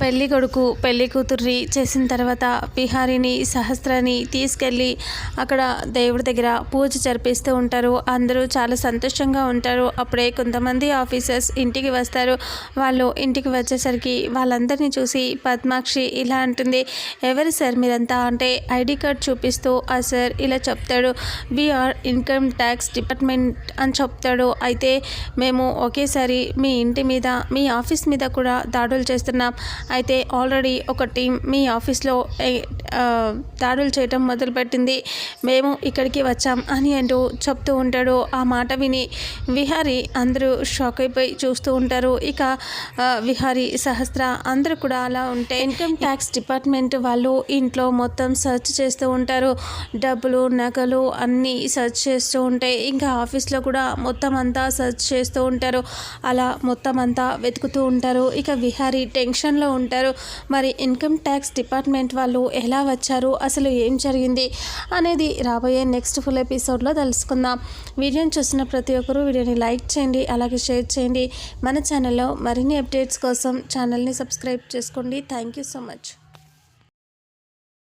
పెళ్లి కొడుకు పెళ్లి కూతుర్ని చేసిన తర్వాత విహారిని సహస్రాన్ని తీసుకెళ్ళి అక్కడ దేవుడి దగ్గర పూజ జరిపిస్తూ ఉంటారు. అందరూ చాలా సంతోషంగా ఉంటారు. అప్పుడే కొంతమంది ఆఫీసర్స్ ఇంటికి వస్తారు. వాళ్ళు ఇంటికి వచ్చేసరికి వాళ్ళందరినీ చూసి పద్మాక్షి ఇలా అంటుంది, ఎవరు సార్ మీరంతా అంటే ఐడి కార్డ్ చూపిస్తూ ఆ సార్ ఇలా చెప్తాడు, వీఆర్ ఇన్కమ్ ట్యాక్స్ డిపార్ట్మెంట్ అని చెప్తాడు. అయితే మేము ఒకేసారి మీ ఇంటి మీద మీ ఆఫీస్ మీద కూడా దాడులు చేస్తున్నాం. అయితే ఆల్రెడీ ఒక టీం మీ ఆఫీస్లో దాడులు చేయటం మొదలుపెట్టింది. మేము ఇక్కడికి వచ్చాం అని అంటూ చెప్తూ ఉంటాడు. ఆ మాట విని విహారి అందరూ షాక్ అయిపోయి చూస్తూ ఉంటారు. ఇక విహారి సహస్ర అందరూ కూడా అలా ఉంటే ఇన్కమ్ ట్యాక్స్ డిపార్ట్మెంట్ వాళ్ళు ఇంట్లో మొత్తం సెర్చ్ చేస్తూ ఉంటారు. డబ్బులు నగలు అన్నీ సెర్చ్ చేస్తూ ఉంటాయి. ఇంకా ఆఫీస్లో కూడా మొత్తం అంతా సెర్చ్ చేస్తూ ఉంటారు. అలా మొత్తం అంతా వెతుకుతూ ఉంటారు. ఇక విహారి టెన్షన్లో ఉంటారు. మరి ఇన్కమ్ ట్యాక్స్ డిపార్ట్మెంట్ వాళ్ళు ఎలా వచ్చారు, అసలు ఏం జరిగింది అనేది రాబోయే నెక్స్ట్ ఫుల్ ఎపిసోడ్లో తెలుసుకుందాం. వీడియోని చూసిన ప్రతి ఒక్కరూ వీడియోని లైక్ చేయండి, అలాగే షేర్ చేయండి. మన ఛానల్లో మరిన్ని అప్డేట్స్ కోసం ఛానల్ని సబ్స్క్రైబ్ చేసుకోండి. Thank you so much.